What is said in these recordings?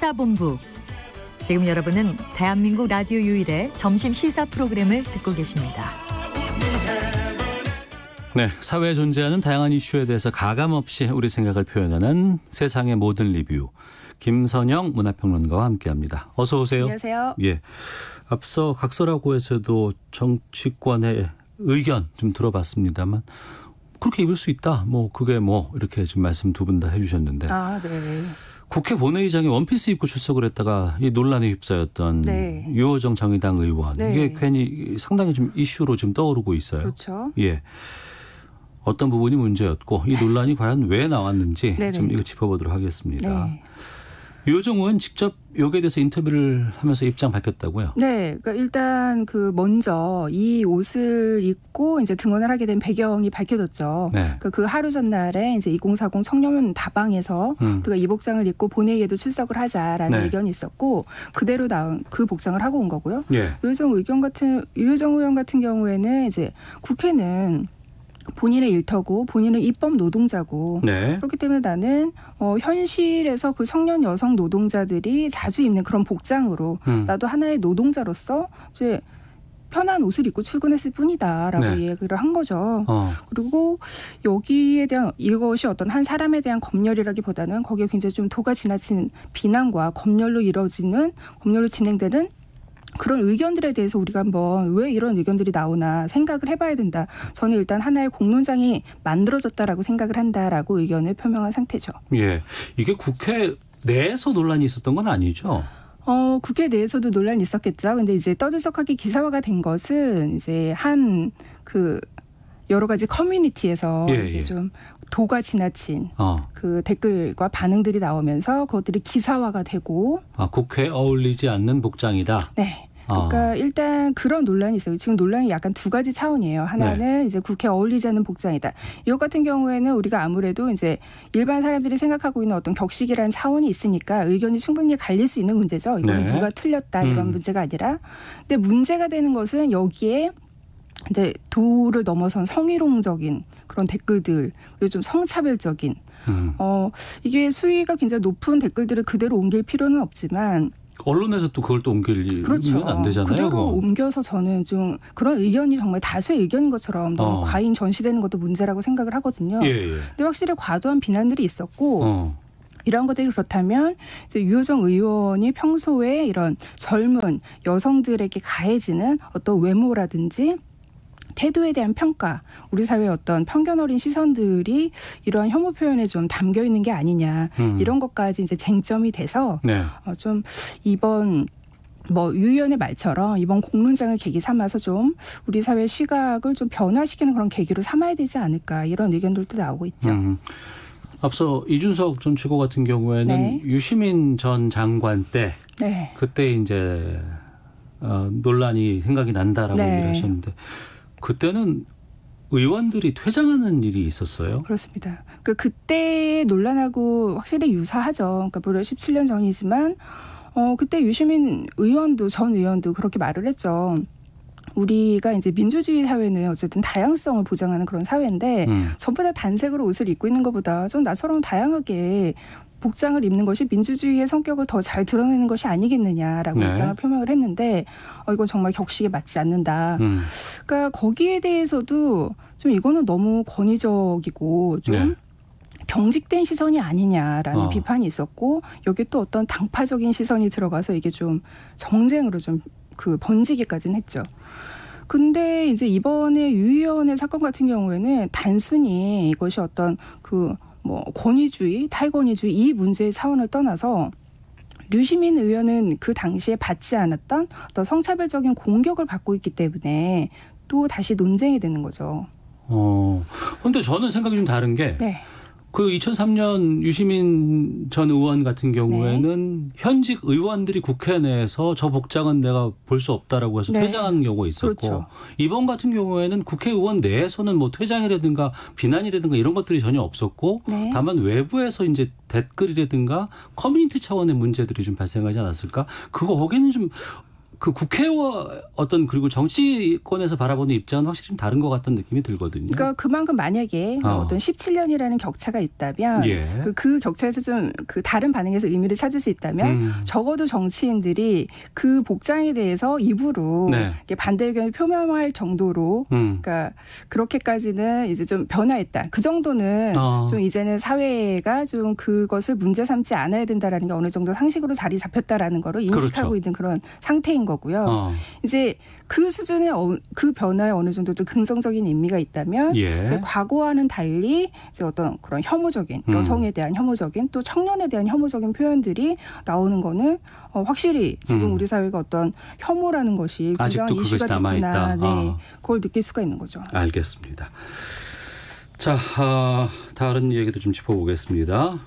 시사본부. 지금 여러분은 대한민국 라디오 유일의 점심 시사 프로그램을 듣고 계십니다. 네, 사회에 존재하는 다양한 이슈에 대해서 가감없이 우리 생각을 표현하는 세상의 모든 리뷰. 김선영 문화평론가와 함께합니다. 어서 오세요. 안녕하세요. 예, 앞서 각설하고에서도 정치권의 의견 좀 들어봤습니다만 그렇게 입을 수 있다. 뭐 그게 뭐 이렇게 지금 말씀 두 분 다 해주셨는데. 아, 네. 국회 본회의장에 원피스 입고 출석을 했다가 이 논란에 휩싸였던 네. 유호정 정의당 의원. 네. 이게 괜히 상당히 좀 이슈로 지금 떠오르고 있어요. 그렇죠. 예. 어떤 부분이 문제였고 이 논란이 과연 왜 나왔는지 네네. 좀 이거 짚어보도록 하겠습니다. 네. 유호정 의원 직접 여기에 대해서 인터뷰를 하면서 입장 밝혔다고요? 네, 그러니까 일단 먼저 이 옷을 입고 이제 등원을 하게 된 배경이 밝혀졌죠. 네. 그러니까 그 하루 전날에 이제 2040 청년 다방에서 우리가 이 복장을 입고 본회의에도 출석을 하자라는 네. 의견이 있었고 그대로 나온 그 복장을 하고 온 거고요. 예. 유호정 의원 같은 경우에는 이제 국회는 본인의 일터고 본인은 입법 노동자고 네. 그렇기 때문에 나는 현실에서 그 청년 여성 노동자들이 자주 입는 그런 복장으로 나도 하나의 노동자로서 이제 편한 옷을 입고 출근했을 뿐이다라고 네. 얘기를 한 거죠. 그리고 여기에 대한 이것이 어떤 한 사람에 대한 검열이라기보다는 거기에 굉장히 좀 도가 지나친 비난과 검열로 진행되는 그런 의견들에 대해서 우리가 한번 왜 이런 의견들이 나오나 생각을 해봐야 된다. 저는 일단 하나의 공론장이 만들어졌다라고 생각을 한다라고 의견을 표명한 상태죠. 예. 이게 국회 내에서 논란이 있었던 건 아니죠? 국회 내에서도 논란이 있었겠죠. 근데 이제 떠들썩하게 기사화가 된 것은 이제 여러 가지 커뮤니티에서 이제 좀 도가 지나친 그 댓글과 반응들이 나오면서 그것들이 기사화가 되고. 국회에 어울리지 않는 복장이다. 네. 그러니까 일단 그런 논란이 있어요. 지금 논란이 약간 두 가지 차원이에요. 하나는 이제 국회에 어울리지 않는 복장이다. 이것 같은 경우에는 우리가 아무래도 이제 일반 사람들이 생각하고 있는 어떤 격식이라는 차원이 있으니까 의견이 충분히 갈릴 수 있는 문제죠. 이거는 누가 틀렸다 이런 문제가 아니라. 근데 문제가 되는 것은 여기에 근데 도를 넘어선 성희롱적인 그런 댓글들 그리고 좀 성차별적인 이게 수위가 굉장히 높은 댓글들을 그대로 옮길 필요는 없지만 언론에서 또 그걸 또 옮기면 그렇죠. 안 되잖아요. 그대로 옮겨서 저는 좀 그런 의견이 정말 다수의 의견인 것처럼 너무 과잉 전시되는 것도 문제라고 생각을 하거든요. 근데 확실히 과도한 비난들이 있었고 이런 것들이 그렇다면 이제 유호정 의원이 평소에 이런 젊은 여성들에게 가해지는 어떤 외모라든지 태도에 대한 평가, 우리 사회의 어떤 편견 어린 시선들이 이러한 혐오 표현에 좀 담겨 있는 게 아니냐 이런 것까지 이제 쟁점이 돼서 좀 이번 유 의원의 말처럼 이번 공론장을 계기 삼아서 좀 우리 사회 시각을 좀 변화시키는 그런 계기로 삼아야 되지 않을까 이런 의견들도 나오고 있죠. 앞서 이준석 전 최고 같은 경우에는 유시민 전 장관 때 그때 이제 논란이 생각이 난다라고 얘기를 하셨는데 그때는 의원들이 퇴장하는 일이 있었어요? 그렇습니다. 그때 논란하고 확실히 유사하죠. 그러니까 무려 17년 전이지만 그때 유시민 전 의원도 그렇게 말을 했죠. 우리가 이제 민주주의 사회는 어쨌든 다양성을 보장하는 그런 사회인데 전부 다 단색으로 옷을 입고 있는 것보다 좀 나처럼 다양하게 복장을 입는 것이 민주주의의 성격을 더 잘 드러내는 것이 아니겠느냐라고 입장을 표명을 했는데 이건 정말 격식에 맞지 않는다. 그러니까 거기에 대해서도 좀 이거는 너무 권위적이고 좀 경직된 시선이 아니냐라는 비판이 있었고 여기에 또 어떤 당파적인 시선이 들어가서 이게 좀 정쟁으로 좀 번지기까지는 했죠. 근데 이제 이번에 유 의원의 사건 같은 경우에는 단순히 이것이 어떤 권위주의, 탈권위주의 이 문제의 차원을 떠나서 류시민 의원은 그 당시에 받지 않았던 어떤 성차별적인 공격을 받고 있기 때문에 또 다시 논쟁이 되는 거죠. 그런데 저는 생각이 좀 다른 게 그 2003년 유시민 전 의원 같은 경우에는 현직 의원들이 국회 내에서 저 복장은 내가 볼 수 없다라고 해서 퇴장하는 경우가 있었고 이번 같은 경우에는 국회의원 내에서는 뭐 퇴장이라든가 비난이라든가 이런 것들이 전혀 없었고 다만 외부에서 이제 댓글이라든가 커뮤니티 차원의 문제들이 좀 발생하지 않았을까? 거기는 좀 그 국회와 어떤 그리고 정치권에서 바라보는 입장은 확실히 좀 다른 것 같다는 느낌이 들거든요. 그러니까 그만큼 만약에 어떤 17년이라는 격차가 있다면 예. 그 격차에서 좀 그 다른 반응에서 의미를 찾을 수 있다면 적어도 정치인들이 그 복장에 대해서 입으로 네. 반대 의견을 표명할 정도로 그러니까 그렇게까지는 이제 좀 변화했다. 그 정도는 좀 이제는 사회가 좀 그것을 문제 삼지 않아야 된다라는 게 어느 정도 상식으로 자리 잡혔다라는 거를 인식하고 그렇죠. 있는 그런 상태인 거고요. 이제 그 수준의 그 변화에 어느 정도 또 긍정적인 의미가 있다면 예. 이제 과거와는 달리 이제 어떤 그런 혐오적인 여성에 대한 혐오적인 또 청년에 대한 혐오적인 표현들이 나오는 거는 확실히 지금 우리 사회가 어떤 혐오라는 것이 굉장히 이슈가 됐구나. 네, 그걸 느낄 수가 있는 거죠. 알겠습니다. 자, 다른 얘기도 좀 짚어보겠습니다.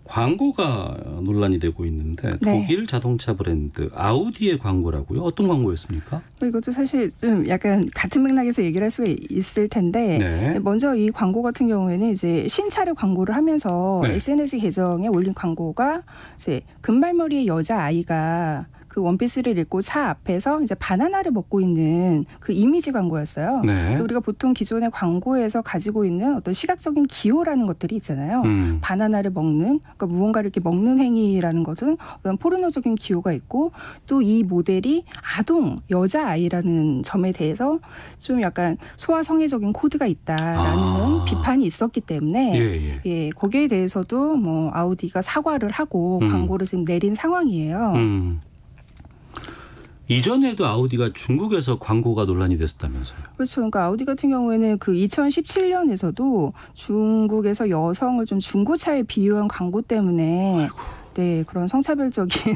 광고가 논란이 되고 있는데 네. 독일 자동차 브랜드 아우디의 광고라고요? 어떤 광고였습니까? 이것도 사실 좀 약간 같은 맥락에서 얘기를 할 수가 있을 텐데 네. 먼저 이 광고 같은 경우에는 이제 신차를 광고를 하면서 네. SNS 계정에 올린 광고가 이제 금발머리의 여자 아이가 그 원피스를 입고 차 앞에서 이제 바나나를 먹고 있는 그 이미지 광고였어요. 네. 우리가 보통 기존의 광고에서 가지고 있는 어떤 시각적인 기호라는 것들이 있잖아요. 바나나를 먹는, 그러니까 무언가를 이렇게 먹는 행위라는 것은 어떤 포르노적인 기호가 있고 또 이 모델이 아동, 여자아이라는 점에 대해서 좀 약간 소아성애적인 코드가 있다라는 비판이 있었기 때문에 예, 거기에 대해서도 뭐 아우디가 사과를 하고 광고를 지금 내린 상황이에요. 이전에도 아우디가 중국에서 광고가 논란이 됐었다면서요. 그렇죠. 그러니까 아우디 같은 경우에는 그 2017년에서도 중국에서 여성을 좀 중고차에 비유한 광고 때문에 아이고. 네, 그런 성차별적인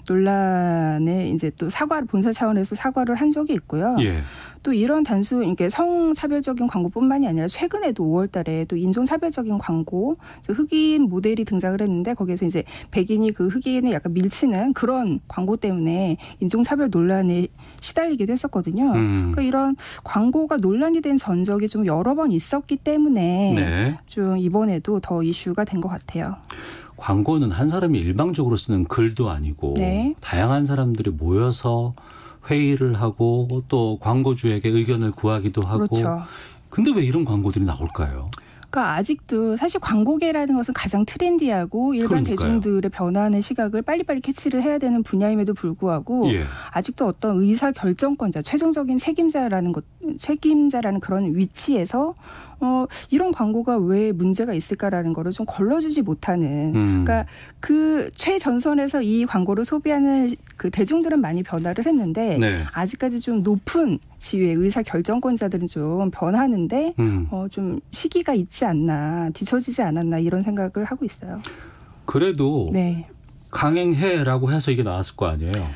논란에 이제 또 사과를 본사 차원에서 사과를 한 적이 있고요. 예. 또 이런 단순 이렇게 성차별적인 광고뿐만이 아니라 최근에도 5월달에 또 인종차별적인 광고, 흑인 모델이 등장을 했는데 거기에서 이제 백인이 그 흑인을 약간 밀치는 그런 광고 때문에 인종차별 논란에 시달리기도 했었거든요. 그러니까 이런 광고가 논란이 된 전적이 좀 여러 번 있었기 때문에 네. 좀 이번에도 더 이슈가 된 것 같아요. 광고는 한 사람이 일방적으로 쓰는 글도 아니고 네. 다양한 사람들이 모여서 회의를 하고 또 광고주에게 의견을 구하기도 하고. 그렇죠. 근데 왜 이런 광고들이 나올까요? 그러니까 아직도 사실 광고계라는 것은 가장 트렌디하고 일반 그러니까요. 대중들의 변화하는 시각을 빨리빨리 캐치를 해야 되는 분야임에도 불구하고 예. 아직도 어떤 의사 결정권자, 최종적인 책임자라는 그런 위치에서 이런 광고가 왜 문제가 있을까라는 거를 좀 걸러주지 못하는. 그러니까 그 최전선에서 이 광고를 소비하는 그 대중들은 많이 변화를 했는데 네. 아직까지 좀 높은 지위의 의사 결정권자들은 좀 변하는데 좀 시기가 있지 않나, 뒤처지지 않았나 이런 생각을 하고 있어요. 그래도 네. 강행해라고 해서 이게 나왔을 거 아니에요?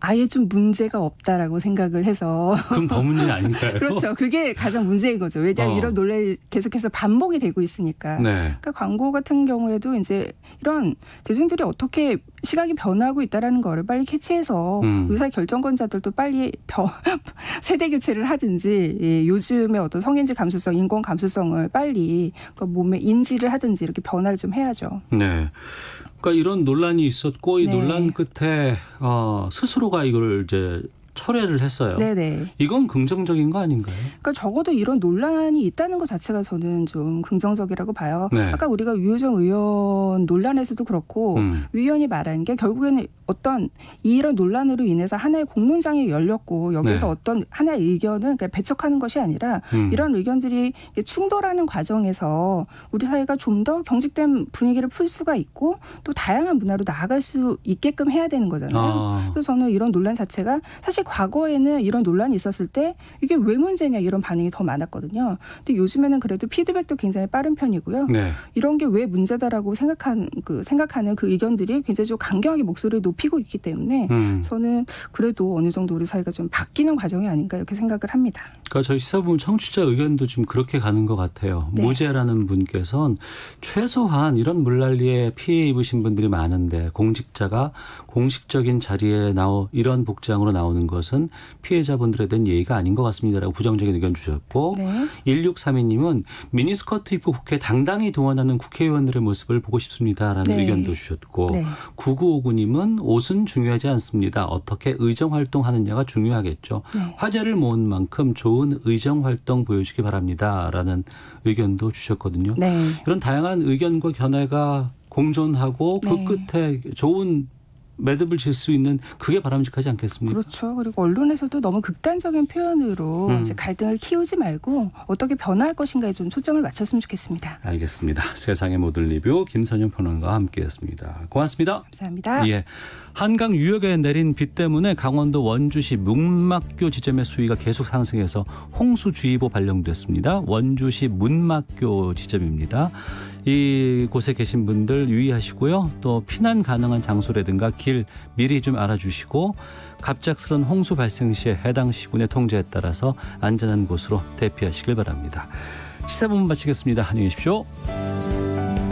아예 좀 문제가 없다라고 생각을 해서. 그럼 더 문제 아닌가요? 그렇죠. 그게 가장 문제인 거죠. 왜냐하면 이런 논란이 계속해서 반복이 되고 있으니까. 네. 그러니까 광고 같은 경우에도 이제 이런 대중들이 어떻게 시각이 변하고 있다라는 거를 빨리 캐치해서 의사 결정권자들도 빨리 세대 교체를 하든지 요즘의 어떤 성인지 감수성, 인권 감수성을 빨리 그 몸에 인지를 하든지 이렇게 변화를 좀 해야죠. 네. 그러니까 이런 논란이 있었고 이 네. 논란 끝에 스스로가 이걸 이제 철회를 했어요. 네네. 이건 긍정적인 거 아닌가요? 그러니까 적어도 이런 논란이 있다는 것 자체가 저는 좀 긍정적이라고 봐요. 네. 아까 우리가 유호정 의원 논란에서도 그렇고 유 의원이 말한 게 결국에는 어떤 이런 논란으로 인해서 하나의 공론장이 열렸고 여기서 네. 어떤 하나의 의견을 그냥 배척하는 것이 아니라 이런 의견들이 충돌하는 과정에서 우리 사회가 좀 더 경직된 분위기를 풀 수가 있고 또 다양한 문화로 나아갈 수 있게끔 해야 되는 거잖아요. 그래서 저는 이런 논란 자체가 사실 과거에는 이런 논란이 있었을 때 이게 왜 문제냐 이런 반응이 더 많았거든요. 근데 요즘에는 그래도 피드백도 굉장히 빠른 편이고요. 네. 이런 게 왜 문제다라고 생각하는 그 의견들이 굉장히 좀 강경하게 목소리를 높이고 있기 때문에 저는 그래도 어느 정도 우리 사회가 좀 바뀌는 과정이 아닌가 이렇게 생각을 합니다. 그러니까 저희 시사부문 청취자 의견도 좀 그렇게 가는 것 같아요. 네. 무죄라는 분께서는 최소한 이런 물난리에 피해 입으신 분들이 많은데 공직자가 공식적인 자리에 이런 복장으로 나오는 것은 피해자분들에 대한 예의가 아닌 것 같습니다라고 부정적인 의견 주셨고 네. 1632님은 미니스커트 입고 국회 당당히 동원하는 국회의원들의 모습을 보고 싶습니다라는 네. 의견도 주셨고 네. 9959님은 옷은 중요하지 않습니다. 어떻게 의정활동하느냐가 중요하겠죠. 네. 화제를 모은 만큼 좋은 의정활동 보여주기 바랍니다. 라는 의견도 주셨거든요. 네. 이런 다양한 의견과 견해가 공존하고 그 끝에 좋은 매듭을 질 수 있는 그게 바람직하지 않겠습니까? 그렇죠. 그리고 언론에서도 너무 극단적인 표현으로 이제 갈등을 키우지 말고 어떻게 변화할 것인가에 좀 초점을 맞췄으면 좋겠습니다. 알겠습니다. 세상의 모든 리뷰 김선영 평론가와 함께했습니다. 고맙습니다. 감사합니다. 예, 한강 유역에 내린 비 때문에 강원도 원주시 문막교 지점의 수위가 계속 상승해서 홍수주의보 발령됐습니다. 원주시 문막교 지점입니다. 이곳에 계신 분들 유의하시고요. 또 피난 가능한 장소라든가 길 미리 좀 알아주시고 갑작스런 홍수 발생 시에 해당 시군의 통제에 따라서 안전한 곳으로 대피하시길 바랍니다. 시사본부 마치겠습니다. 안녕히 계십시오.